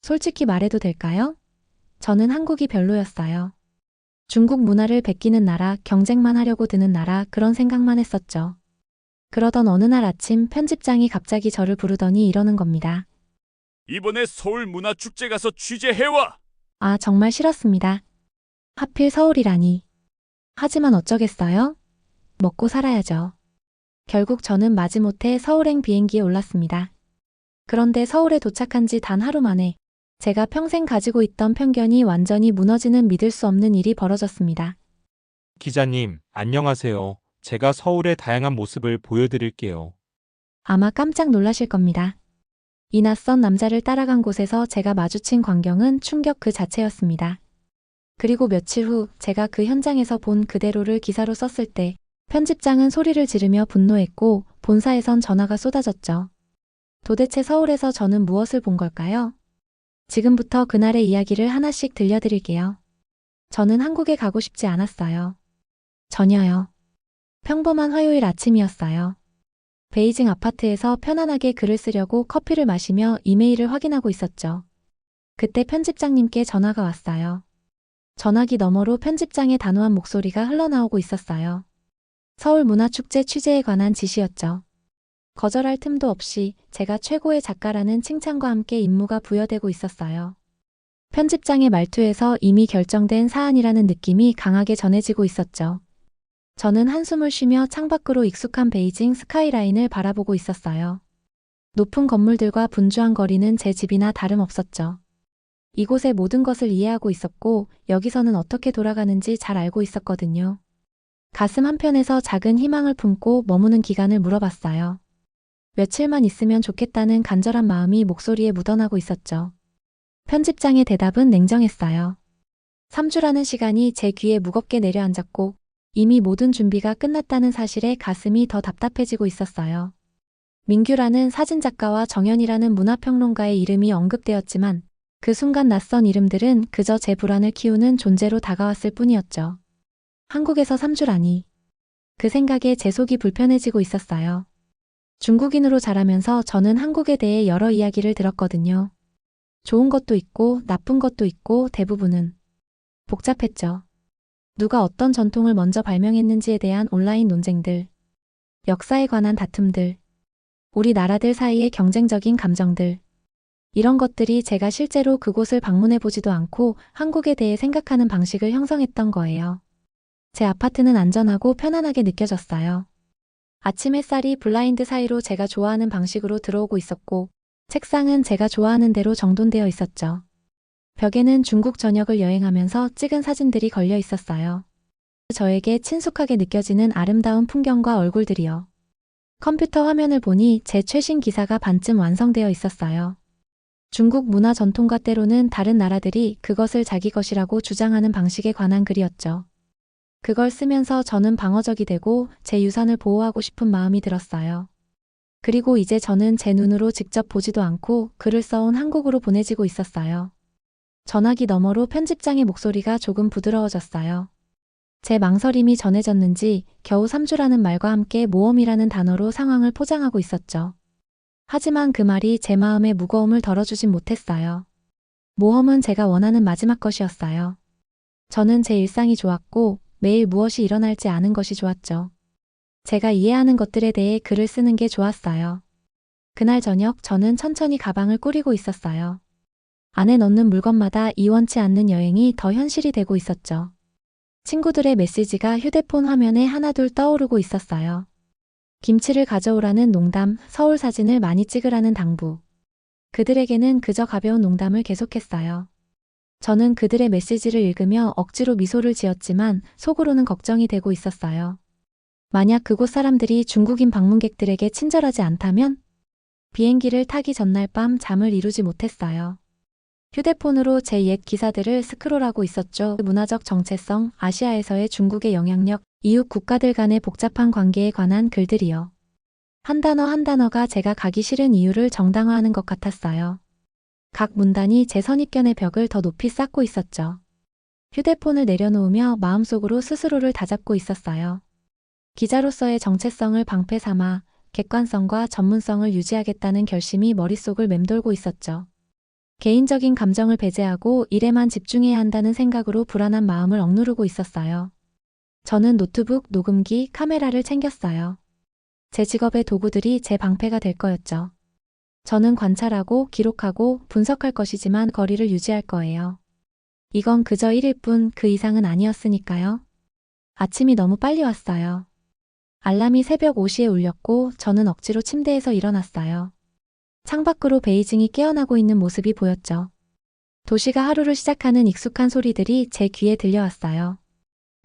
솔직히 말해도 될까요? 저는 한국이 별로였어요. 중국 문화를 베끼는 나라, 경쟁만 하려고 드는 나라, 그런 생각만 했었죠. 그러던 어느 날 아침 편집장이 갑자기 저를 부르더니 이러는 겁니다. 이번에 서울 문화축제 가서 취재해와! 아, 정말 싫었습니다. 하필 서울이라니. 하지만 어쩌겠어요? 먹고 살아야죠. 결국 저는 마지못해 서울행 비행기에 올랐습니다. 그런데 서울에 도착한 지 단 하루 만에 제가 평생 가지고 있던 편견이 완전히 무너지는 믿을 수 없는 일이 벌어졌습니다. 기자님, 안녕하세요. 제가 서울의 다양한 모습을 보여드릴게요. 아마 깜짝 놀라실 겁니다. 이 낯선 남자를 따라간 곳에서 제가 마주친 광경은 충격 그 자체였습니다. 그리고 며칠 후 제가 그 현장에서 본 그대로를 기사로 썼을 때 편집장은 소리를 지르며 분노했고 본사에선 전화가 쏟아졌죠. 도대체 서울에서 저는 무엇을 본 걸까요? 지금부터 그날의 이야기를 하나씩 들려드릴게요. 저는 한국에 가고 싶지 않았어요. 전혀요. 평범한 화요일 아침이었어요. 베이징 아파트에서 편안하게 글을 쓰려고 커피를 마시며 이메일을 확인하고 있었죠. 그때 편집장님께 전화가 왔어요. 전화기 너머로 편집장의 단호한 목소리가 흘러나오고 있었어요. 서울문화축제 취재에 관한 지시였죠. 거절할 틈도 없이 제가 최고의 작가라는 칭찬과 함께 임무가 부여되고 있었어요. 편집장의 말투에서 이미 결정된 사안이라는 느낌이 강하게 전해지고 있었죠. 저는 한숨을 쉬며 창밖으로 익숙한 베이징 스카이라인을 바라보고 있었어요. 높은 건물들과 분주한 거리는 제 집이나 다름없었죠. 이곳의 모든 것을 이해하고 있었고 여기서는 어떻게 돌아가는지 잘 알고 있었거든요. 가슴 한편에서 작은 희망을 품고 머무는 기간을 물어봤어요. 며칠만 있으면 좋겠다는 간절한 마음이 목소리에 묻어나고 있었죠. 편집장의 대답은 냉정했어요. 3주라는 시간이 제 귀에 무겁게 내려앉았고 이미 모든 준비가 끝났다는 사실에 가슴이 더 답답해지고 있었어요. 민규라는 사진작가와 정연이라는 문화평론가의 이름이 언급되었지만 그 순간 낯선 이름들은 그저 제 불안을 키우는 존재로 다가왔을 뿐이었죠. 한국에서 3주라니. 그 생각에 제 속이 불편해지고 있었어요. 중국인으로 자라면서 저는 한국에 대해 여러 이야기를 들었거든요. 좋은 것도 있고 나쁜 것도 있고 대부분은 복잡했죠. 누가 어떤 전통을 먼저 발명했는지에 대한 온라인 논쟁들, 역사에 관한 다툼들, 우리 나라들 사이의 경쟁적인 감정들. 이런 것들이 제가 실제로 그곳을 방문해 보지도 않고 한국에 대해 생각하는 방식을 형성했던 거예요. 제 아파트는 안전하고 편안하게 느껴졌어요. 아침 햇살이 블라인드 사이로 제가 좋아하는 방식으로 들어오고 있었고 책상은 제가 좋아하는 대로 정돈되어 있었죠. 벽에는 중국 전역을 여행하면서 찍은 사진들이 걸려 있었어요. 저에게 친숙하게 느껴지는 아름다운 풍경과 얼굴들이요. 컴퓨터 화면을 보니 제 최신 기사가 반쯤 완성되어 있었어요. 중국 문화 전통과 때로는 다른 나라들이 그것을 자기 것이라고 주장하는 방식에 관한 글이었죠. 그걸 쓰면서 저는 방어적이 되고 제 유산을 보호하고 싶은 마음이 들었어요. 그리고 이제 저는 제 눈으로 직접 보지도 않고 글을 써온 한국으로 보내지고 있었어요. 전화기 너머로 편집장의 목소리가 조금 부드러워졌어요. 제 망설임이 전해졌는지 겨우 3주라는 말과 함께 모험이라는 단어로 상황을 포장하고 있었죠. 하지만 그 말이 제 마음의 무거움을 덜어주진 못했어요. 모험은 제가 원하는 마지막 것이었어요. 저는 제 일상이 좋았고 매일 무엇이 일어날지 아는 것이 좋았죠. 제가 이해하는 것들에 대해 글을 쓰는 게 좋았어요. 그날 저녁 저는 천천히 가방을 꾸리고 있었어요. 안에 넣는 물건마다 이원치 않는 여행이 더 현실이 되고 있었죠. 친구들의 메시지가 휴대폰 화면에 하나둘 떠오르고 있었어요. 김치를 가져오라는 농담, 서울 사진을 많이 찍으라는 당부. 그들에게는 그저 가벼운 농담을 계속했어요. 저는 그들의 메시지를 읽으며 억지로 미소를 지었지만 속으로는 걱정이 되고 있었어요. 만약 그곳 사람들이 중국인 방문객들에게 친절하지 않다면? 비행기를 타기 전날 밤 잠을 이루지 못했어요. 휴대폰으로 제 옛 기사들을 스크롤하고 있었죠. 문화적 정체성, 아시아에서의 중국의 영향력, 이웃 국가들 간의 복잡한 관계에 관한 글들이요. 한 단어 한 단어가 제가 가기 싫은 이유를 정당화하는 것 같았어요. 각 문단이 제 선입견의 벽을 더 높이 쌓고 있었죠. 휴대폰을 내려놓으며 마음속으로 스스로를 다잡고 있었어요. 기자로서의 정체성을 방패 삼아 객관성과 전문성을 유지하겠다는 결심이 머릿속을 맴돌고 있었죠. 개인적인 감정을 배제하고 일에만 집중해야 한다는 생각으로 불안한 마음을 억누르고 있었어요. 저는 노트북, 녹음기, 카메라를 챙겼어요. 제 직업의 도구들이 제 방패가 될 거였죠. 저는 관찰하고 기록하고 분석할 것이지만 거리를 유지할 거예요. 이건 그저 1일 뿐 그 이상은 아니었으니까요. 아침이 너무 빨리 왔어요. 알람이 새벽 5시에 울렸고 저는 억지로 침대에서 일어났어요. 창밖으로 베이징이 깨어나고 있는 모습이 보였죠. 도시가 하루를 시작하는 익숙한 소리들이 제 귀에 들려왔어요.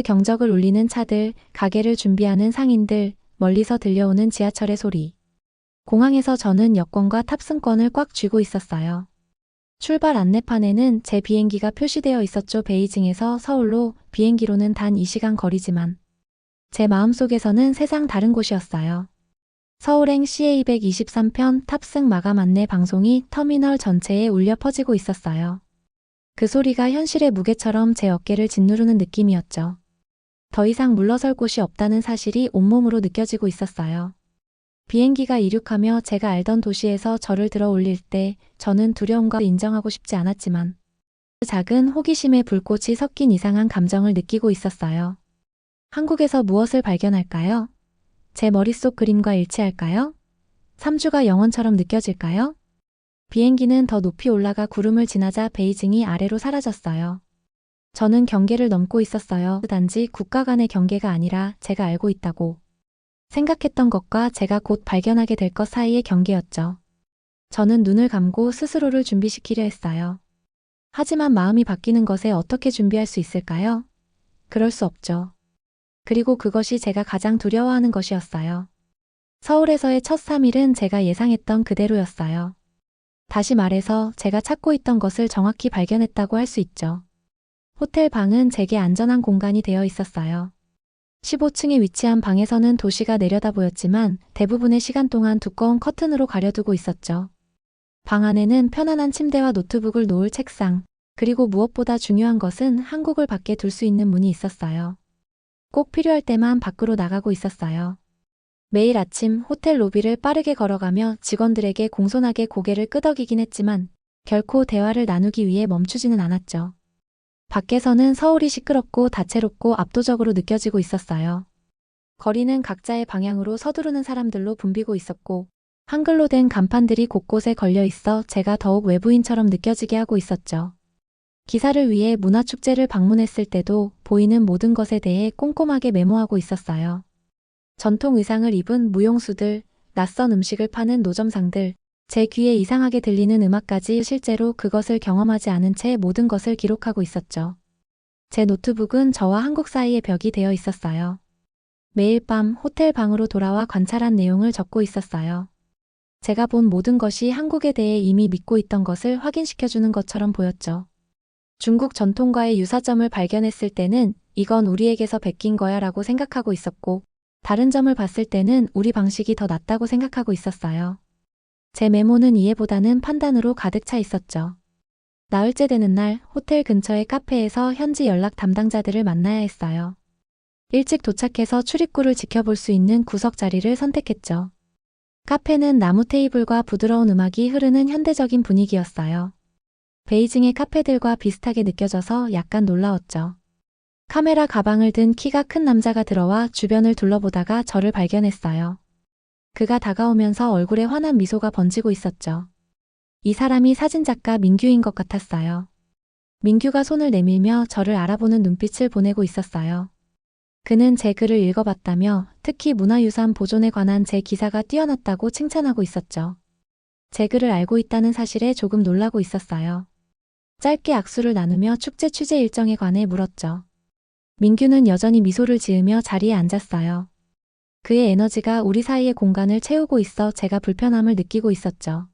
경적을 울리는 차들, 가게를 준비하는 상인들, 멀리서 들려오는 지하철의 소리. 공항에서 저는 여권과 탑승권을 꽉 쥐고 있었어요. 출발 안내판에는 제 비행기가 표시되어 있었죠. 베이징에서 서울로 비행기로는 단 2시간 거리지만 제 마음속에서는 세상 다른 곳이었어요. 서울행 CA123편 탑승 마감 안내 방송이 터미널 전체에 울려 퍼지고 있었어요. 그 소리가 현실의 무게처럼 제 어깨를 짓누르는 느낌이었죠. 더 이상 물러설 곳이 없다는 사실이 온몸으로 느껴지고 있었어요. 비행기가 이륙하며 제가 알던 도시에서 저를 들어 올릴 때 저는 두려움과 인정하고 싶지 않았지만 작은 호기심의 불꽃이 섞인 이상한 감정을 느끼고 있었어요. 한국에서 무엇을 발견할까요? 제 머릿속 그림과 일치할까요? 3주가 영원처럼 느껴질까요? 비행기는 더 높이 올라가 구름을 지나자 베이징이 아래로 사라졌어요. 저는 경계를 넘고 있었어요. 단지 국가 간의 경계가 아니라 제가 알고 있다고 생각했던 것과 제가 곧 발견하게 될 것 사이의 경계였죠. 저는 눈을 감고 스스로를 준비시키려 했어요. 하지만 마음이 바뀌는 것에 어떻게 준비할 수 있을까요? 그럴 수 없죠. 그리고 그것이 제가 가장 두려워하는 것이었어요. 서울에서의 첫 3일은 제가 예상했던 그대로였어요. 다시 말해서 제가 찾고 있던 것을 정확히 발견했다고 할 수 있죠. 호텔 방은 제게 안전한 공간이 되어 있었어요. 15층에 위치한 방에서는 도시가 내려다 보였지만 대부분의 시간 동안 두꺼운 커튼으로 가려두고 있었죠. 방 안에는 편안한 침대와 노트북을 놓을 책상, 그리고 무엇보다 중요한 것은 한국을 밖에 둘 수 있는 문이 있었어요. 꼭 필요할 때만 밖으로 나가고 있었어요. 매일 아침 호텔 로비를 빠르게 걸어가며 직원들에게 공손하게 고개를 끄덕이긴 했지만 결코 대화를 나누기 위해 멈추지는 않았죠. 밖에서는 서울이 시끄럽고 다채롭고 압도적으로 느껴지고 있었어요. 거리는 각자의 방향으로 서두르는 사람들로 붐비고 있었고 한글로 된 간판들이 곳곳에 걸려 있어 제가 더욱 외부인처럼 느껴지게 하고 있었죠. 기사를 위해 문화축제를 방문했을 때도 보이는 모든 것에 대해 꼼꼼하게 메모하고 있었어요. 전통 의상을 입은 무용수들, 낯선 음식을 파는 노점상들, 제 귀에 이상하게 들리는 음악까지 실제로 그것을 경험하지 않은 채 모든 것을 기록하고 있었죠. 제 노트북은 저와 한국 사이의 벽이 되어 있었어요. 매일 밤 호텔 방으로 돌아와 관찰한 내용을 적고 있었어요. 제가 본 모든 것이 한국에 대해 이미 믿고 있던 것을 확인시켜주는 것처럼 보였죠. 중국 전통과의 유사점을 발견했을 때는 이건 우리에게서 베낀 거야 라고 생각하고 있었고 다른 점을 봤을 때는 우리 방식이 더 낫다고 생각하고 있었어요. 제 메모는 이해보다는 판단으로 가득 차 있었죠. 나흘째 되는 날 호텔 근처의 카페에서 현지 연락 담당자들을 만나야 했어요. 일찍 도착해서 출입구를 지켜볼 수 있는 구석 자리를 선택했죠. 카페는 나무 테이블과 부드러운 음악이 흐르는 현대적인 분위기였어요. 베이징의 카페들과 비슷하게 느껴져서 약간 놀라웠죠. 카메라 가방을 든 키가 큰 남자가 들어와 주변을 둘러보다가 저를 발견했어요. 그가 다가오면서 얼굴에 환한 미소가 번지고 있었죠. 이 사람이 사진작가 민규인 것 같았어요. 민규가 손을 내밀며 저를 알아보는 눈빛을 보내고 있었어요. 그는 제 글을 읽어봤다며 특히 문화유산 보존에 관한 제 기사가 뛰어났다고 칭찬하고 있었죠. 제 글을 알고 있다는 사실에 조금 놀라고 있었어요. 짧게 악수를 나누며 축제 취재 일정에 관해 물었죠. 민규는 여전히 미소를 지으며 자리에 앉았어요. 그의 에너지가 우리 사이의 공간을 채우고 있어 제가 불편함을 느끼고 있었죠.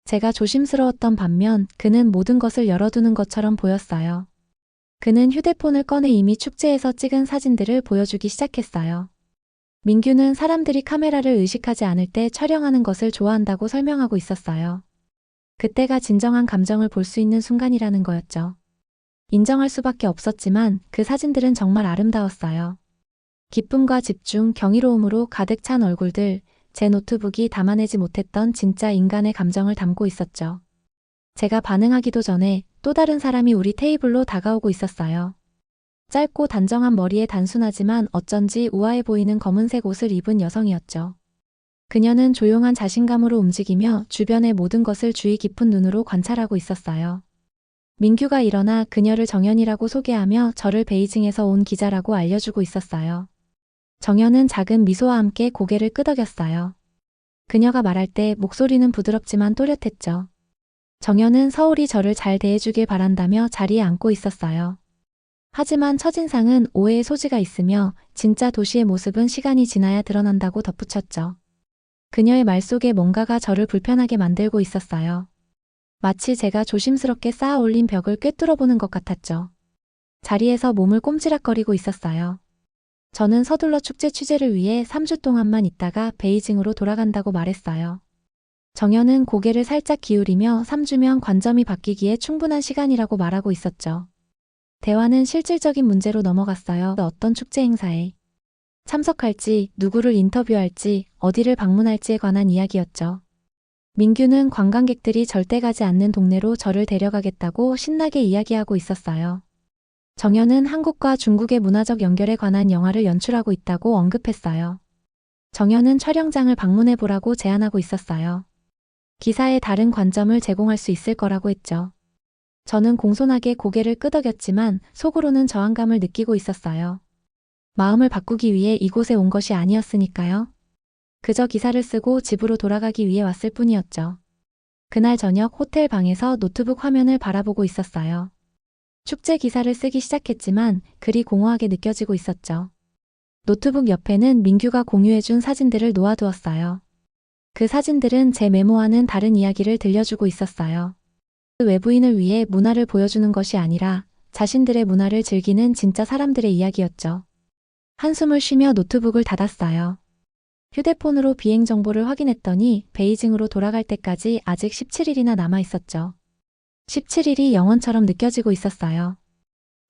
제가 조심스러웠던 반면 그는 모든 것을 열어두는 것처럼 보였어요. 그는 휴대폰을 꺼내 이미 축제에서 찍은 사진들을 보여주기 시작했어요. 민규는 사람들이 카메라를 의식하지 않을 때 촬영하는 것을 좋아한다고 설명하고 있었어요. 그때가 진정한 감정을 볼 수 있는 순간이라는 거였죠. 인정할 수밖에 없었지만 그 사진들은 정말 아름다웠어요. 기쁨과 집중, 경이로움으로 가득 찬 얼굴들, 제 노트북이 담아내지 못했던 진짜 인간의 감정을 담고 있었죠. 제가 반응하기도 전에 또 다른 사람이 우리 테이블로 다가오고 있었어요. 짧고 단정한 머리에 단순하지만 어쩐지 우아해 보이는 검은색 옷을 입은 여성이었죠. 그녀는 조용한 자신감으로 움직이며 주변의 모든 것을 주의 깊은 눈으로 관찰하고 있었어요. 민규가 일어나 그녀를 정연이라고 소개하며 저를 베이징에서 온 기자라고 알려주고 있었어요. 정연은 작은 미소와 함께 고개를 끄덕였어요. 그녀가 말할 때 목소리는 부드럽지만 또렷했죠. 정연은 서울이 저를 잘 대해주길 바란다며 자리에 앉고 있었어요. 하지만 첫인상은 오해의 소지가 있으며 진짜 도시의 모습은 시간이 지나야 드러난다고 덧붙였죠. 그녀의 말 속에 뭔가가 저를 불편하게 만들고 있었어요. 마치 제가 조심스럽게 쌓아 올린 벽을 꿰뚫어보는 것 같았죠. 자리에서 몸을 꼼지락거리고 있었어요. 저는 서둘러 축제 취재를 위해 3주 동안만 있다가 베이징으로 돌아간다고 말했어요. 정연은 고개를 살짝 기울이며 3주면 관점이 바뀌기에 충분한 시간이라고 말하고 있었죠. 대화는 실질적인 문제로 넘어갔어요. 어떤 축제 행사에 참석할지, 누구를 인터뷰할지, 어디를 방문할지에 관한 이야기였죠. 민규는 관광객들이 절대 가지 않는 동네로 저를 데려가겠다고 신나게 이야기하고 있었어요. 정연은 한국과 중국의 문화적 연결에 관한 영화를 연출하고 있다고 언급했어요. 정연은 촬영장을 방문해 보라고 제안하고 있었어요. 기사에 다른 관점을 제공할 수 있을 거라고 했죠. 저는 공손하게 고개를 끄덕였지만 속으로는 저항감을 느끼고 있었어요. 마음을 바꾸기 위해 이곳에 온 것이 아니었으니까요. 그저 기사를 쓰고 집으로 돌아가기 위해 왔을 뿐이었죠. 그날 저녁 호텔 방에서 노트북 화면을 바라보고 있었어요. 축제 기사를 쓰기 시작했지만 글이 공허하게 느껴지고 있었죠. 노트북 옆에는 민규가 공유해준 사진들을 놓아두었어요. 그 사진들은 제 메모와는 다른 이야기를 들려주고 있었어요. 그 외부인을 위해 문화를 보여주는 것이 아니라 자신들의 문화를 즐기는 진짜 사람들의 이야기였죠. 한숨을 쉬며 노트북을 닫았어요. 휴대폰으로 비행 정보를 확인했더니 베이징으로 돌아갈 때까지 아직 17일이나 남아 있었죠. 17일이 영원처럼 느껴지고 있었어요.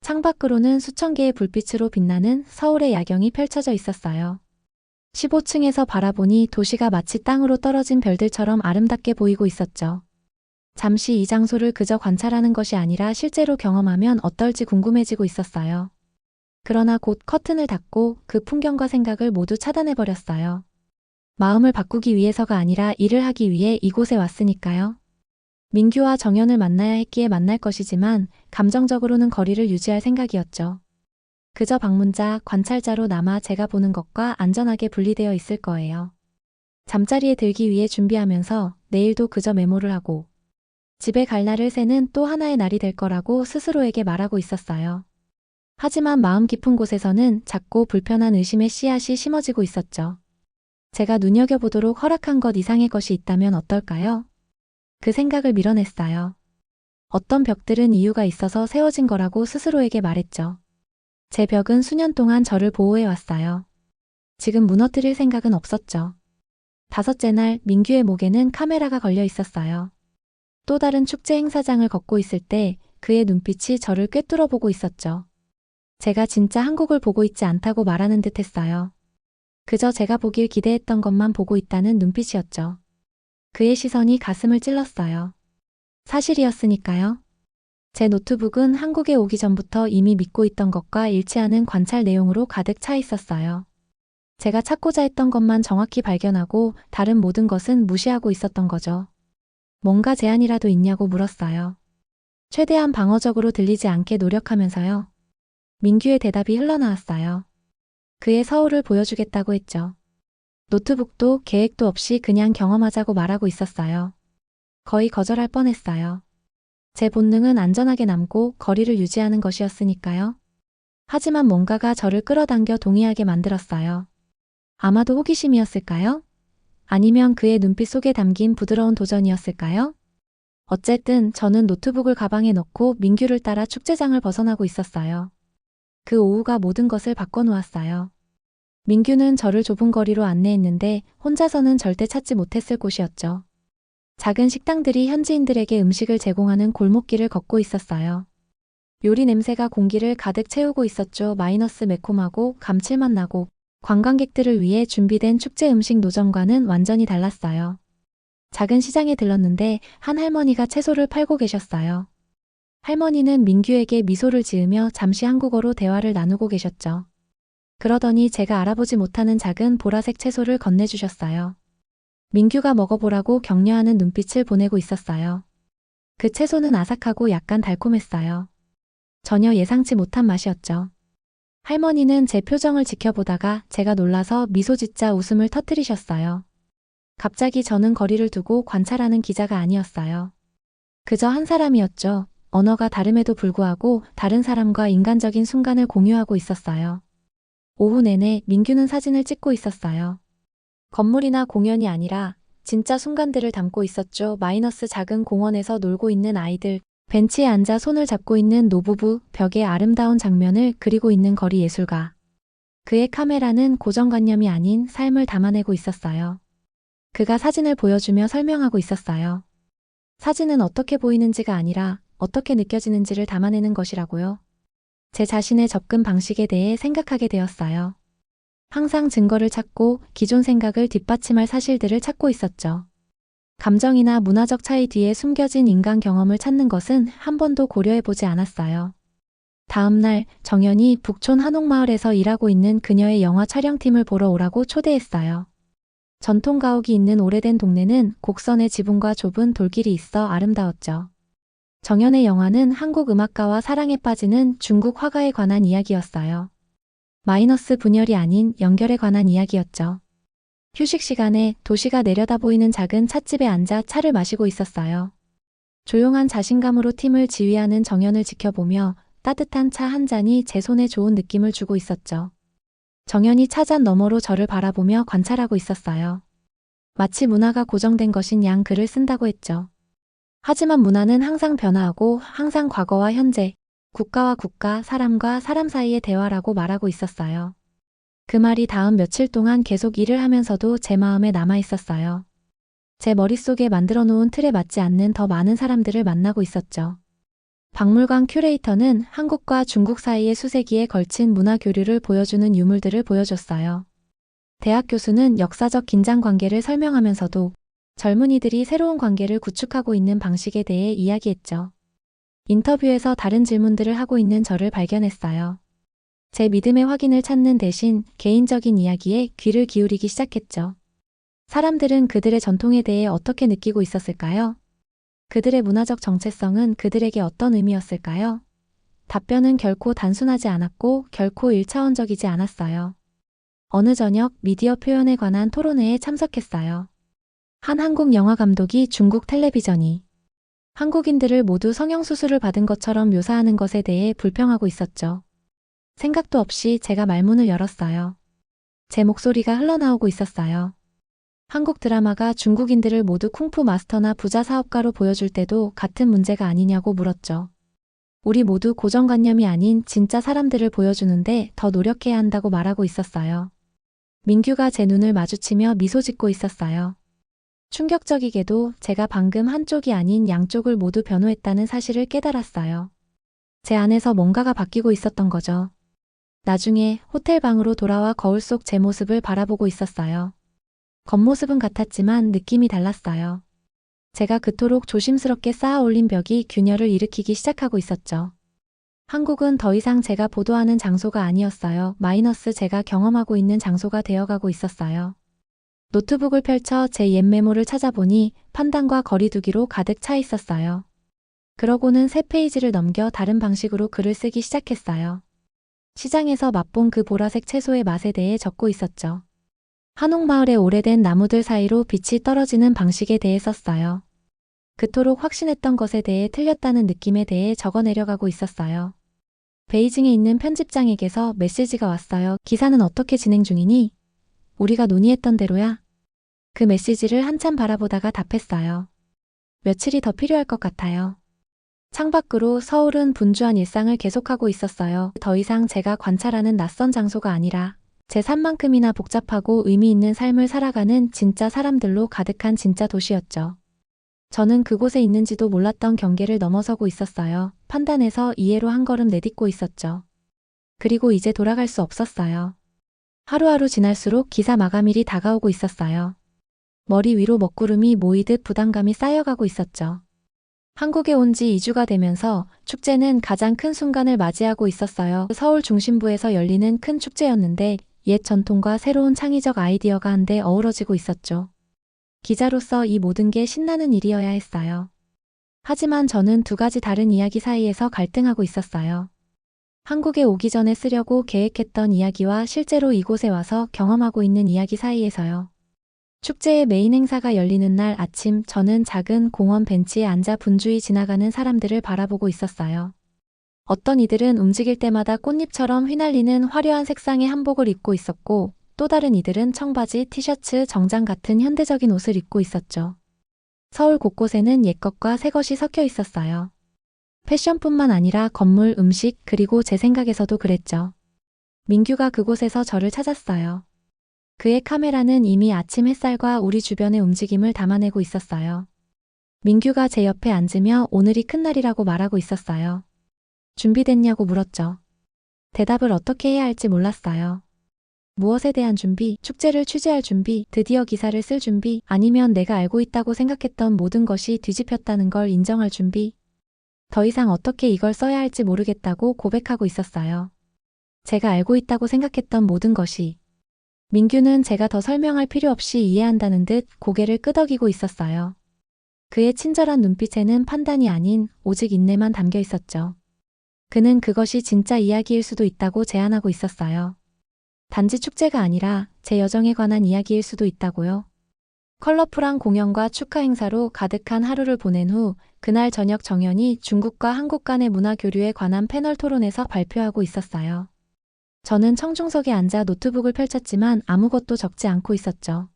창밖으로는 수천 개의 불빛으로 빛나는 서울의 야경이 펼쳐져 있었어요. 15층에서 바라보니 도시가 마치 땅으로 떨어진 별들처럼 아름답게 보이고 있었죠. 잠시 이 장소를 그저 관찰하는 것이 아니라 실제로 경험하면 어떨지 궁금해지고 있었어요. 그러나 곧 커튼을 닫고 그 풍경과 생각을 모두 차단해버렸어요. 마음을 바꾸기 위해서가 아니라 일을 하기 위해 이곳에 왔으니까요. 민규와 정연을 만나야 했기에 만날 것이지만 감정적으로는 거리를 유지할 생각이었죠. 그저 방문자, 관찰자로 남아 제가 보는 것과 안전하게 분리되어 있을 거예요. 잠자리에 들기 위해 준비하면서 내일도 그저 메모를 하고 집에 갈 날을 새는 또 하나의 날이 될 거라고 스스로에게 말하고 있었어요. 하지만 마음 깊은 곳에서는 작고 불편한 의심의 씨앗이 심어지고 있었죠. 제가 눈여겨보도록 허락한 것 이상의 것이 있다면 어떨까요? 그 생각을 밀어냈어요. 어떤 벽들은 이유가 있어서 세워진 거라고 스스로에게 말했죠. 제 벽은 수년 동안 저를 보호해왔어요. 지금 무너뜨릴 생각은 없었죠. 5째 날 민규의 목에는 카메라가 걸려 있었어요. 또 다른 축제 행사장을 걷고 있을 때 그의 눈빛이 저를 꿰뚫어보고 있었죠. 제가 진짜 한국을 보고 있지 않다고 말하는 듯 했어요. 그저 제가 보길 기대했던 것만 보고 있다는 눈빛이었죠. 그의 시선이 가슴을 찔렀어요. 사실이었으니까요. 제 노트북은 한국에 오기 전부터 이미 믿고 있던 것과 일치하는 관찰 내용으로 가득 차 있었어요. 제가 찾고자 했던 것만 정확히 발견하고 다른 모든 것은 무시하고 있었던 거죠. 뭔가 제한이라도 있냐고 물었어요. 최대한 방어적으로 들리지 않게 노력하면서요. 민규의 대답이 흘러나왔어요. 그의 서울을 보여주겠다고 했죠. 노트북도 계획도 없이 그냥 경험하자고 말하고 있었어요. 거의 거절할 뻔했어요. 제 본능은 안전하게 남고 거리를 유지하는 것이었으니까요. 하지만 뭔가가 저를 끌어당겨 동의하게 만들었어요. 아마도 호기심이었을까요? 아니면 그의 눈빛 속에 담긴 부드러운 도전이었을까요? 어쨌든 저는 노트북을 가방에 넣고 민규를 따라 축제장을 벗어나고 있었어요. 그 오후가 모든 것을 바꿔놓았어요. 민규는 저를 좁은 거리로 안내했는데 혼자서는 절대 찾지 못했을 곳이었죠. 작은 식당들이 현지인들에게 음식을 제공하는 골목길을 걷고 있었어요. 요리 냄새가 공기를 가득 채우고 있었죠. 마이너스 매콤하고 감칠맛 나고 관광객들을 위해 준비된 축제 음식 노점과는 완전히 달랐어요. 작은 시장에 들렀는데 한 할머니가 채소를 팔고 계셨어요. 할머니는 민규에게 미소를 지으며 잠시 한국어로 대화를 나누고 계셨죠. 그러더니 제가 알아보지 못하는 작은 보라색 채소를 건네주셨어요. 민규가 먹어보라고 격려하는 눈빛을 보내고 있었어요. 그 채소는 아삭하고 약간 달콤했어요. 전혀 예상치 못한 맛이었죠. 할머니는 제 표정을 지켜보다가 제가 놀라서 미소 짓자 웃음을 터뜨리셨어요. 갑자기 저는 거리를 두고 관찰하는 기자가 아니었어요. 그저 한 사람이었죠. 언어가 다름에도 불구하고 다른 사람과 인간적인 순간을 공유하고 있었어요. 오후 내내 민규는 사진을 찍고 있었어요. 건물이나 공연이 아니라 진짜 순간들을 담고 있었죠. 마이너스 작은 공원에서 놀고 있는 아이들, 벤치에 앉아 손을 잡고 있는 노부부, 벽에 아름다운 장면을 그리고 있는 거리 예술가. 그의 카메라는 고정관념이 아닌 삶을 담아내고 있었어요. 그가 사진을 보여주며 설명하고 있었어요. 사진은 어떻게 보이는지가 아니라 어떻게 느껴지는지를 담아내는 것이라고요. 제 자신의 접근 방식에 대해 생각하게 되었어요. 항상 증거를 찾고 기존 생각을 뒷받침할 사실들을 찾고 있었죠. 감정이나 문화적 차이 뒤에 숨겨진 인간 경험을 찾는 것은 한 번도 고려해보지 않았어요. 다음 날 정연이 북촌 한옥마을에서 일하고 있는 그녀의 영화 촬영팀을 보러 오라고 초대했어요. 전통 가옥이 있는 오래된 동네는 곡선의 지붕과 좁은 돌길이 있어 아름다웠죠. 정연의 영화는 한국 음악가와 사랑에 빠지는 중국 화가에 관한 이야기였어요. 마이너스 분열이 아닌 연결에 관한 이야기였죠. 휴식 시간에 도시가 내려다 보이는 작은 찻집에 앉아 차를 마시고 있었어요. 조용한 자신감으로 팀을 지휘하는 정연을 지켜보며 따뜻한 차 한 잔이 제 손에 좋은 느낌을 주고 있었죠. 정연이 차잔 너머로 저를 바라보며 관찰하고 있었어요. 마치 문화가 고정된 것인 양 글을 쓴다고 했죠. 하지만 문화는 항상 변화하고 항상 과거와 현재, 국가와 국가, 사람과 사람 사이의 대화라고 말하고 있었어요. 그 말이 다음 며칠 동안 계속 일을 하면서도 제 마음에 남아 있었어요. 제 머릿속에 만들어 놓은 틀에 맞지 않는 더 많은 사람들을 만나고 있었죠. 박물관 큐레이터는 한국과 중국 사이의 수세기에 걸친 문화 교류를 보여주는 유물들을 보여줬어요. 대학 교수는 역사적 긴장 관계를 설명하면서도 젊은이들이 새로운 관계를 구축하고 있는 방식에 대해 이야기했죠. 인터뷰에서 다른 질문들을 하고 있는 저를 발견했어요. 제 믿음의 확인을 찾는 대신 개인적인 이야기에 귀를 기울이기 시작했죠. 사람들은 그들의 전통에 대해 어떻게 느끼고 있었을까요? 그들의 문화적 정체성은 그들에게 어떤 의미였을까요? 답변은 결코 단순하지 않았고 결코 일차원적이지 않았어요. 어느 저녁 미디어 표현에 관한 토론회에 참석했어요. 한 한국 영화 감독이 중국 텔레비전이 한국인들을 모두 성형수술을 받은 것처럼 묘사하는 것에 대해 불평하고 있었죠. 생각도 없이 제가 말문을 열었어요. 제 목소리가 흘러나오고 있었어요. 한국 드라마가 중국인들을 모두 쿵푸 마스터나 부자 사업가로 보여줄 때도 같은 문제가 아니냐고 물었죠. 우리 모두 고정관념이 아닌 진짜 사람들을 보여주는데 더 노력해야 한다고 말하고 있었어요. 민규가 제 눈을 마주치며 미소 짓고 있었어요. 충격적이게도 제가 방금 한쪽이 아닌 양쪽을 모두 변호했다는 사실을 깨달았어요. 제 안에서 뭔가가 바뀌고 있었던 거죠. 나중에 호텔 방으로 돌아와 거울 속 제 모습을 바라보고 있었어요. 겉모습은 같았지만 느낌이 달랐어요. 제가 그토록 조심스럽게 쌓아 올린 벽이 균열을 일으키기 시작하고 있었죠. 한국은 더 이상 제가 보도하는 장소가 아니었어요. 마이너스 제가 경험하고 있는 장소가 되어가고 있었어요. 노트북을 펼쳐 제 옛 메모를 찾아보니 판단과 거리두기로 가득 차 있었어요. 그러고는 새 페이지를 넘겨 다른 방식으로 글을 쓰기 시작했어요. 시장에서 맛본 그 보라색 채소의 맛에 대해 적고 있었죠. 한옥마을의 오래된 나무들 사이로 빛이 떨어지는 방식에 대해 썼어요. 그토록 확신했던 것에 대해 틀렸다는 느낌에 대해 적어내려가고 있었어요. 베이징에 있는 편집장에게서 메시지가 왔어요. 기사는 어떻게 진행 중이니? 우리가 논의했던 대로야. 그 메시지를 한참 바라보다가 답했어요. 며칠이 더 필요할 것 같아요. 창밖으로 서울은 분주한 일상을 계속하고 있었어요. 더 이상 제가 관찰하는 낯선 장소가 아니라 제 삶만큼이나 복잡하고 의미 있는 삶을 살아가는 진짜 사람들로 가득한 진짜 도시였죠. 저는 그곳에 있는지도 몰랐던 경계를 넘어서고 있었어요. 판단에서 이해로 한 걸음 내딛고 있었죠. 그리고 이제 돌아갈 수 없었어요. 하루하루 지날수록 기사 마감일이 다가오고 있었어요. 머리 위로 먹구름이 모이듯 부담감이 쌓여가고 있었죠. 한국에 온 지 2주가 되면서 축제는 가장 큰 순간을 맞이하고 있었어요. 서울 중심부에서 열리는 큰 축제였는데 옛 전통과 새로운 창의적 아이디어가 한데 어우러지고 있었죠. 기자로서 이 모든 게 신나는 일이어야 했어요. 하지만 저는 두 가지 다른 이야기 사이에서 갈등하고 있었어요. 한국에 오기 전에 쓰려고 계획했던 이야기와 실제로 이곳에 와서 경험하고 있는 이야기 사이에서요. 축제의 메인 행사가 열리는 날 아침 저는 작은 공원 벤치에 앉아 분주히 지나가는 사람들을 바라보고 있었어요. 어떤 이들은 움직일 때마다 꽃잎처럼 휘날리는 화려한 색상의 한복을 입고 있었고 또 다른 이들은 청바지, 티셔츠, 정장 같은 현대적인 옷을 입고 있었죠. 서울 곳곳에는 옛것과 새것이 섞여 있었어요. 패션뿐만 아니라 건물, 음식, 그리고 제 생각에서도 그랬죠. 민규가 그곳에서 저를 찾았어요. 그의 카메라는 이미 아침 햇살과 우리 주변의 움직임을 담아내고 있었어요. 민규가 제 옆에 앉으며 오늘이 큰 날이라고 말하고 있었어요. 준비됐냐고 물었죠. 대답을 어떻게 해야 할지 몰랐어요. 무엇에 대한 준비, 축제를 취재할 준비, 드디어 기사를 쓸 준비, 아니면 내가 알고 있다고 생각했던 모든 것이 뒤집혔다는 걸 인정할 준비. 더 이상 어떻게 이걸 써야 할지 모르겠다고 고백하고 있었어요. 제가 알고 있다고 생각했던 모든 것이. 민규는 제가 더 설명할 필요 없이 이해한다는 듯 고개를 끄덕이고 있었어요. 그의 친절한 눈빛에는 판단이 아닌 오직 인내만 담겨 있었죠. 그는 그것이 진짜 이야기일 수도 있다고 제안하고 있었어요. 단지 축제가 아니라 제 여정에 관한 이야기일 수도 있다고요. 컬러풀한 공연과 축하 행사로 가득한 하루를 보낸 후 그날 저녁 정연이 중국과 한국 간의 문화 교류에 관한 패널 토론에서 발표하고 있었어요. 저는 청중석에 앉아 노트북을 펼쳤지만 아무것도 적지 않고 있었죠.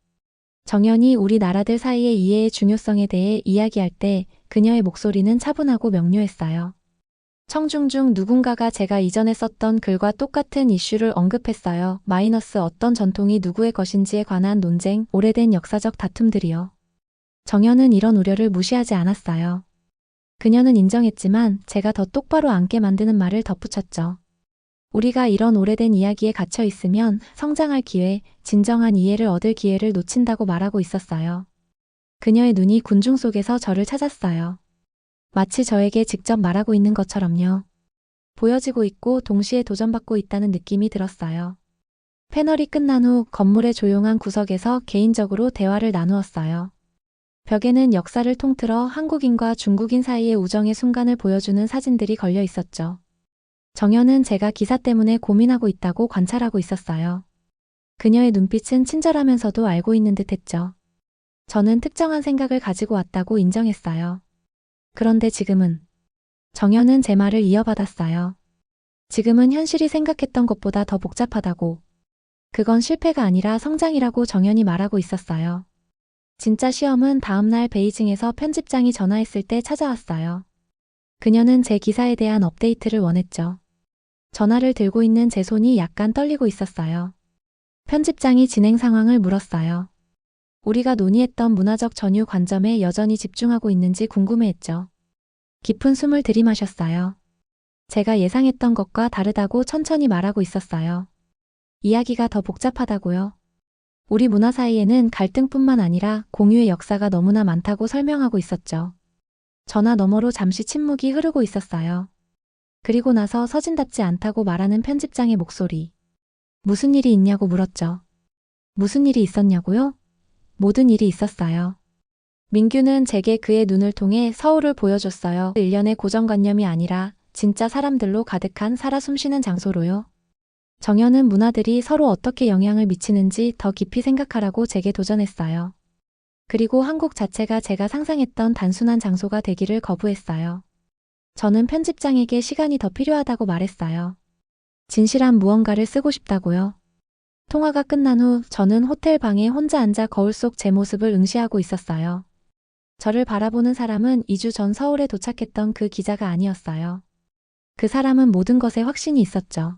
정연이 우리 나라들 사이의 이해의 중요성에 대해 이야기할 때 그녀의 목소리는 차분하고 명료했어요. 청중 중 누군가가 제가 이전에 썼던 글과 똑같은 이슈를 언급했어요. 마이너스 어떤 전통이 누구의 것인지에 관한 논쟁, 오래된 역사적 다툼들이요. 정연은 이런 우려를 무시하지 않았어요. 그녀는 인정했지만 제가 더 똑바로 앉게 만드는 말을 덧붙였죠. 우리가 이런 오래된 이야기에 갇혀 있으면 성장할 기회, 진정한 이해를 얻을 기회를 놓친다고 말하고 있었어요. 그녀의 눈이 군중 속에서 저를 찾았어요. 마치 저에게 직접 말하고 있는 것처럼요. 보여지고 있고 동시에 도전받고 있다는 느낌이 들었어요. 패널이 끝난 후 건물의 조용한 구석에서 개인적으로 대화를 나누었어요. 벽에는 역사를 통틀어 한국인과 중국인 사이의 우정의 순간을 보여주는 사진들이 걸려 있었죠. 정연은 제가 기사 때문에 고민하고 있다고 관찰하고 있었어요. 그녀의 눈빛은 친절하면서도 알고 있는 듯 했죠. 저는 특정한 생각을 가지고 왔다고 인정했어요. 그런데 지금은 정연은 제 말을 이어받았어요. 지금은 현실이 생각했던 것보다 더 복잡하다고. 그건 실패가 아니라 성장이라고 정연이 말하고 있었어요. 진짜 시험은 다음날 베이징에서 편집장이 전화했을 때 찾아왔어요. 그녀는 제 기사에 대한 업데이트를 원했죠. 전화를 들고 있는 제 손이 약간 떨리고 있었어요. 편집장이 진행 상황을 물었어요. 우리가 논의했던 문화적 전유 관점에 여전히 집중하고 있는지 궁금해했죠. 깊은 숨을 들이마셨어요. 제가 예상했던 것과 다르다고 천천히 말하고 있었어요. 이야기가 더 복잡하다고요. 우리 문화 사이에는 갈등뿐만 아니라 공유의 역사가 너무나 많다고 설명하고 있었죠. 전화 너머로 잠시 침묵이 흐르고 있었어요. 그리고 나서 서진답지 않다고 말하는 편집장의 목소리. 무슨 일이 있냐고 물었죠. 무슨 일이 있었냐고요? 모든 일이 있었어요. 민규는 제게 그의 눈을 통해 서울을 보여줬어요. 일련의 고정관념이 아니라 진짜 사람들로 가득한 살아 숨쉬는 장소로요. 정연은 문화들이 서로 어떻게 영향을 미치는지 더 깊이 생각하라고 제게 도전했어요. 그리고 한국 자체가 제가 상상했던 단순한 장소가 되기를 거부했어요. 저는 편집장에게 시간이 더 필요하다고 말했어요. 진실한 무언가를 쓰고 싶다고요. 통화가 끝난 후 저는 호텔 방에 혼자 앉아 거울 속 제 모습을 응시하고 있었어요. 저를 바라보는 사람은 2주 전 서울에 도착했던 그 기자가 아니었어요. 그 사람은 모든 것에 확신이 있었죠.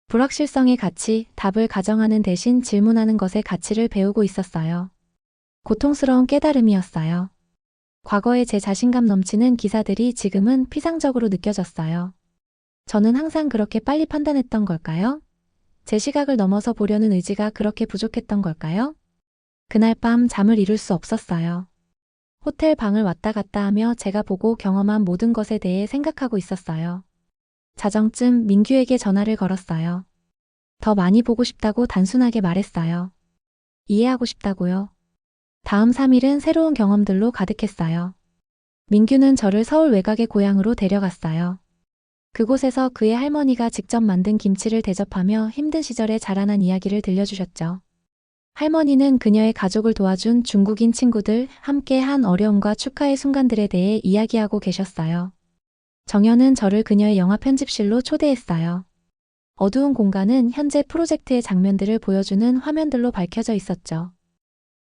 불확실성의 가치, 답을 가정하는 대신 질문하는 것의 가치를 배우고 있었어요. 고통스러운 깨달음이었어요. 과거의 제 자신감 넘치는 기사들이 지금은 피상적으로 느껴졌어요. 저는 항상 그렇게 빨리 판단했던 걸까요? 제 시각을 넘어서 보려는 의지가 그렇게 부족했던 걸까요? 그날 밤 잠을 이룰 수 없었어요. 호텔 방을 왔다 갔다 하며 제가 보고 경험한 모든 것에 대해 생각하고 있었어요. 자정쯤 민규에게 전화를 걸었어요. 더 많이 보고 싶다고 단순하게 말했어요. 이해하고 싶다고요. 다음 3일은 새로운 경험들로 가득했어요. 민규는 저를 서울 외곽의 고향으로 데려갔어요. 그곳에서 그의 할머니가 직접 만든 김치를 대접하며 힘든 시절에 자라난 이야기를 들려주셨죠. 할머니는 그녀의 가족을 도와준 중국인 친구들, 함께 한 어려움과 축하의 순간들에 대해 이야기하고 계셨어요. 정연은 저를 그녀의 영화 편집실로 초대했어요. 어두운 공간은 현재 프로젝트의 장면들을 보여주는 화면들로 밝혀져 있었죠.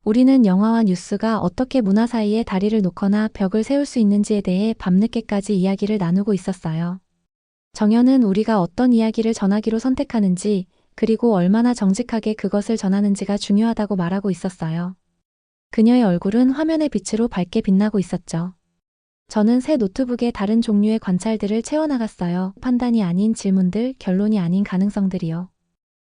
우리는 영화와 뉴스가 어떻게 문화 사이에 다리를 놓거나 벽을 세울 수 있는지에 대해 밤늦게까지 이야기를 나누고 있었어요. 정연은 우리가 어떤 이야기를 전하기로 선택하는지, 그리고 얼마나 정직하게 그것을 전하는지가 중요하다고 말하고 있었어요. 그녀의 얼굴은 화면의 빛으로 밝게 빛나고 있었죠. 저는 새 노트북에 다른 종류의 관찰들을 채워나갔어요. 판단이 아닌 질문들, 결론이 아닌 가능성들이요.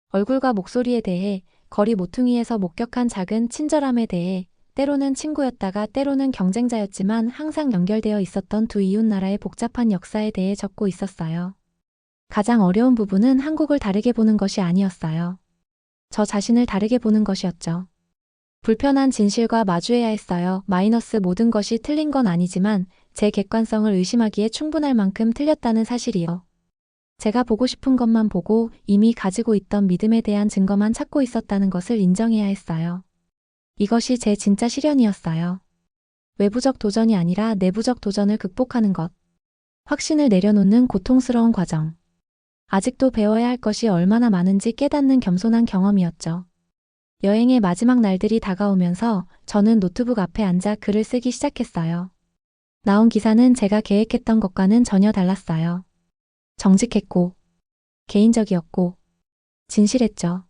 얼굴과 목소리에 대해, 거리 모퉁이에서 목격한 작은 친절함에 대해, 때로는 친구였다가 때로는 경쟁자였지만 항상 연결되어 있었던 두 이웃 나라의 복잡한 역사에 대해 적고 있었어요. 가장 어려운 부분은 한국을 다르게 보는 것이 아니었어요. 저 자신을 다르게 보는 것이었죠. 불편한 진실과 마주해야 했어요. 마이너스 모든 것이 틀린 건 아니지만 제 객관성을 의심하기에 충분할 만큼 틀렸다는 사실이요. 제가 보고 싶은 것만 보고 이미 가지고 있던 믿음에 대한 증거만 찾고 있었다는 것을 인정해야 했어요. 이것이 제 진짜 시련이었어요. 외부적 도전이 아니라 내부적 도전을 극복하는 것. 확신을 내려놓는 고통스러운 과정. 아직도 배워야 할 것이 얼마나 많은지 깨닫는 겸손한 경험이었죠. 여행의 마지막 날들이 다가오면서 저는 노트북 앞에 앉아 글을 쓰기 시작했어요. 나온 기사는 제가 계획했던 것과는 전혀 달랐어요. 정직했고, 개인적이었고, 진실했죠.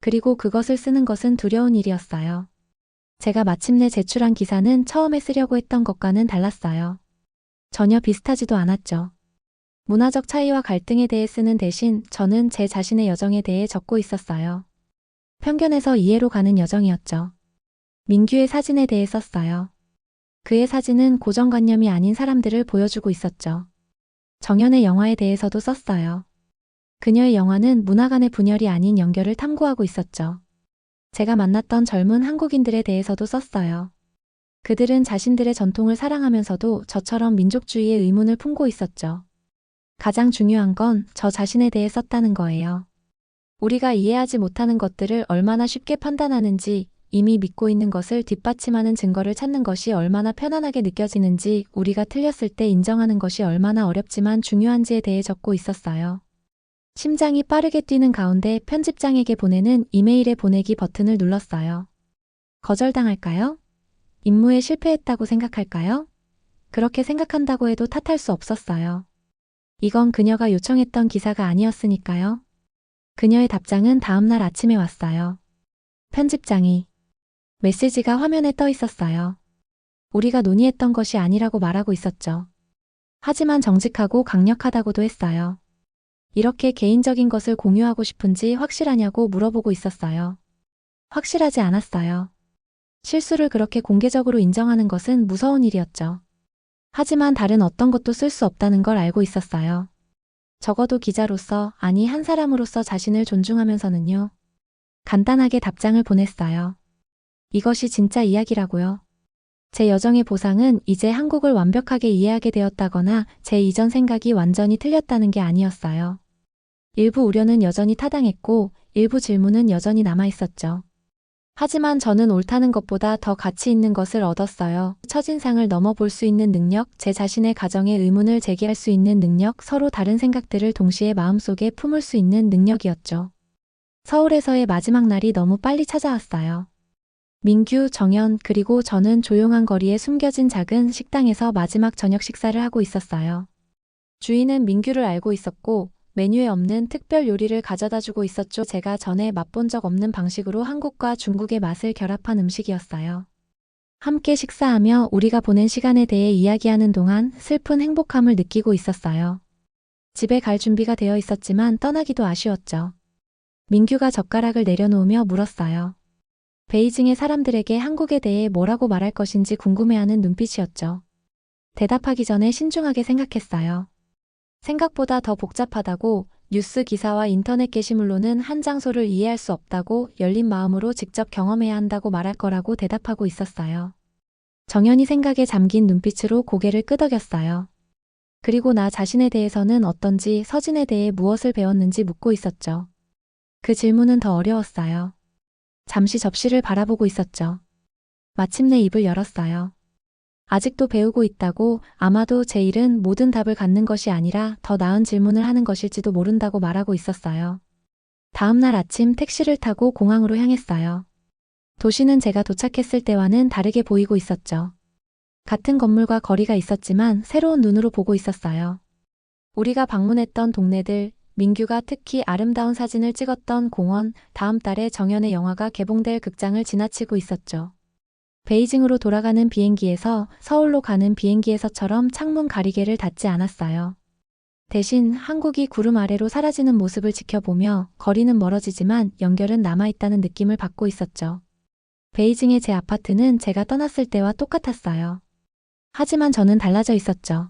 그리고 그것을 쓰는 것은 두려운 일이었어요. 제가 마침내 제출한 기사는 처음에 쓰려고 했던 것과는 달랐어요. 전혀 비슷하지도 않았죠. 문화적 차이와 갈등에 대해 쓰는 대신 저는 제 자신의 여정에 대해 적고 있었어요. 편견에서 이해로 가는 여정이었죠. 민규의 사진에 대해 썼어요. 그의 사진은 고정관념이 아닌 사람들을 보여주고 있었죠. 정연의 영화에 대해서도 썼어요. 그녀의 영화는 문화 간의 분열이 아닌 연결을 탐구하고 있었죠. 제가 만났던 젊은 한국인들에 대해서도 썼어요. 그들은 자신들의 전통을 사랑하면서도 저처럼 민족주의의 의문을 품고 있었죠. 가장 중요한 건 저 자신에 대해 썼다는 거예요. 우리가 이해하지 못하는 것들을 얼마나 쉽게 판단하는지, 이미 믿고 있는 것을 뒷받침하는 증거를 찾는 것이 얼마나 편안하게 느껴지는지, 우리가 틀렸을 때 인정하는 것이 얼마나 어렵지만 중요한지에 대해 적고 있었어요. 심장이 빠르게 뛰는 가운데 편집장에게 보내는 이메일의 보내기 버튼을 눌렀어요. 거절당할까요? 임무에 실패했다고 생각할까요? 그렇게 생각한다고 해도 탓할 수 없었어요. 이건 그녀가 요청했던 기사가 아니었으니까요. 그녀의 답장은 다음날 아침에 왔어요. 편집장이. 메시지가 화면에 떠 있었어요. 우리가 논의했던 것이 아니라고 말하고 있었죠. 하지만 정직하고 강력하다고도 했어요. 이렇게 개인적인 것을 공유하고 싶은지 확실하냐고 물어보고 있었어요. 확실하지 않았어요. 실수를 그렇게 공개적으로 인정하는 것은 무서운 일이었죠. 하지만 다른 어떤 것도 쓸 수 없다는 걸 알고 있었어요. 적어도 기자로서, 아니 한 사람으로서 자신을 존중하면서는요. 간단하게 답장을 보냈어요. 이것이 진짜 이야기라고요. 제 여정의 보상은 이제 한국을 완벽하게 이해하게 되었다거나 제 이전 생각이 완전히 틀렸다는 게 아니었어요. 일부 우려는 여전히 타당했고 일부 질문은 여전히 남아있었죠. 하지만 저는 옳다는 것보다 더 가치 있는 것을 얻었어요. 첫인상을 넘어볼 수 있는 능력, 제 자신의 가정에 의문을 제기할 수 있는 능력, 서로 다른 생각들을 동시에 마음속에 품을 수 있는 능력이었죠. 서울에서의 마지막 날이 너무 빨리 찾아왔어요. 민규, 정연, 그리고 저는 조용한 거리에 숨겨진 작은 식당에서 마지막 저녁 식사를 하고 있었어요. 주인은 민규를 알고 있었고 메뉴에 없는 특별 요리를 가져다 주고 있었죠. 제가 전에 맛본 적 없는 방식으로 한국과 중국의 맛을 결합한 음식이었어요. 함께 식사하며 우리가 보낸 시간에 대해 이야기하는 동안 슬픈 행복함을 느끼고 있었어요. 집에 갈 준비가 되어 있었지만 떠나기도 아쉬웠죠. 민규가 젓가락을 내려놓으며 물었어요. 베이징의 사람들에게 한국에 대해 뭐라고 말할 것인지 궁금해하는 눈빛이었죠. 대답하기 전에 신중하게 생각했어요. 생각보다 더 복잡하다고, 뉴스 기사와 인터넷 게시물로는 한 장소를 이해할 수 없다고, 열린 마음으로 직접 경험해야 한다고 말할 거라고 대답하고 있었어요. 정연이 생각에 잠긴 눈빛으로 고개를 끄덕였어요. 그리고 나 자신에 대해서는 어떤지, 서진에 대해 무엇을 배웠는지 묻고 있었죠. 그 질문은 더 어려웠어요. 잠시 접시를 바라보고 있었죠. 마침내 입을 열었어요. 아직도 배우고 있다고, 아마도 제 일은 모든 답을 갖는 것이 아니라 더 나은 질문을 하는 것일지도 모른다고 말하고 있었어요. 다음 날 아침 택시를 타고 공항으로 향했어요. 도시는 제가 도착했을 때와는 다르게 보이고 있었죠. 같은 건물과 거리가 있었지만 새로운 눈으로 보고 있었어요. 우리가 방문했던 동네들, 민규가 특히 아름다운 사진을 찍었던 공원, 다음 달에 정연의 영화가 개봉될 극장을 지나치고 있었죠. 베이징으로 돌아가는 비행기에서 서울로 가는 비행기에서처럼 창문 가리개를 닫지 않았어요. 대신 한국이 구름 아래로 사라지는 모습을 지켜보며 거리는 멀어지지만 연결은 남아있다는 느낌을 받고 있었죠. 베이징의 제 아파트는 제가 떠났을 때와 똑같았어요. 하지만 저는 달라져 있었죠.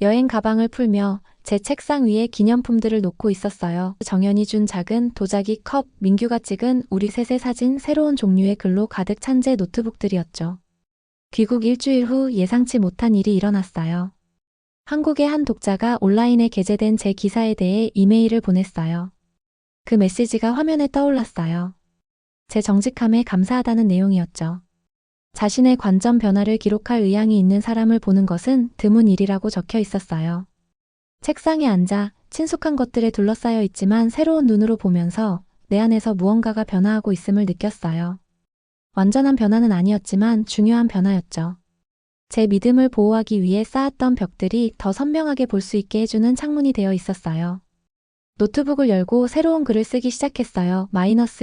여행 가방을 풀며 제 책상 위에 기념품들을 놓고 있었어요. 정연이 준 작은 도자기 컵, 민규가 찍은 우리 셋의 사진, 새로운 종류의 글로 가득 찬 제 노트북들이었죠. 귀국 일주일 후 예상치 못한 일이 일어났어요. 한국의 한 독자가 온라인에 게재된 제 기사에 대해 이메일을 보냈어요. 그 메시지가 화면에 떠올랐어요. 제 정직함에 감사하다는 내용이었죠. 자신의 관점 변화를 기록할 의향이 있는 사람을 보는 것은 드문 일이라고 적혀 있었어요. 책상에 앉아 친숙한 것들에 둘러싸여 있지만 새로운 눈으로 보면서 내 안에서 무언가가 변화하고 있음을 느꼈어요. 완전한 변화는 아니었지만 중요한 변화였죠. 제 믿음을 보호하기 위해 쌓았던 벽들이 더 선명하게 볼 수 있게 해주는 창문이 되어 있었어요. 노트북을 열고 새로운 글을 쓰기 시작했어요.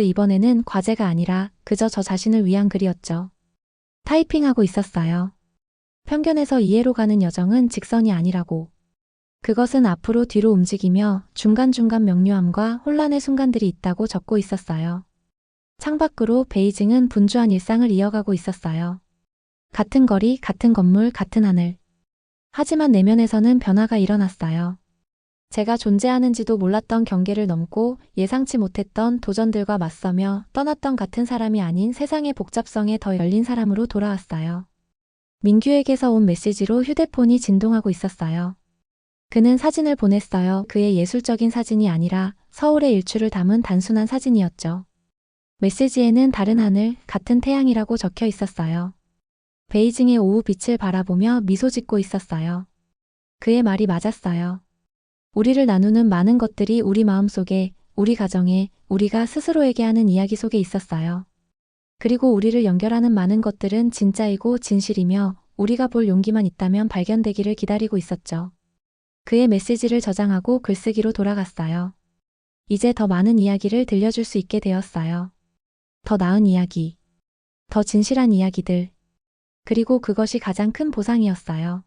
이번에는 과제가 아니라 그저 저 자신을 위한 글이었죠. 타이핑하고 있었어요. 편견에서 이해로 가는 여정은 직선이 아니라고. 그것은 앞으로 뒤로 움직이며 중간중간 명료함과 혼란의 순간들이 있다고 적고 있었어요. 창밖으로 베이징은 분주한 일상을 이어가고 있었어요. 같은 거리, 같은 건물, 같은 하늘. 하지만 내면에서는 변화가 일어났어요. 제가 존재하는지도 몰랐던 경계를 넘고 예상치 못했던 도전들과 맞서며 떠났던 같은 사람이 아닌 세상의 복잡성에 더 열린 사람으로 돌아왔어요. 민규에게서 온 메시지로 휴대폰이 진동하고 있었어요. 그는 사진을 보냈어요. 그의 예술적인 사진이 아니라 서울의 일출을 담은 단순한 사진이었죠. 메시지에는 다른 하늘, 같은 태양이라고 적혀 있었어요. 베이징의 오후 빛을 바라보며 미소 짓고 있었어요. 그의 말이 맞았어요. 우리를 나누는 많은 것들이 우리 마음속에, 우리 가정에, 우리가 스스로에게 하는 이야기 속에 있었어요. 그리고 우리를 연결하는 많은 것들은 진짜이고 진실이며 우리가 볼 용기만 있다면 발견되기를 기다리고 있었죠. 그의 메시지를 저장하고 글쓰기로 돌아갔어요. 이제 더 많은 이야기를 들려줄 수 있게 되었어요. 더 나은 이야기, 더 진실한 이야기들. 그리고 그것이 가장 큰 보상이었어요.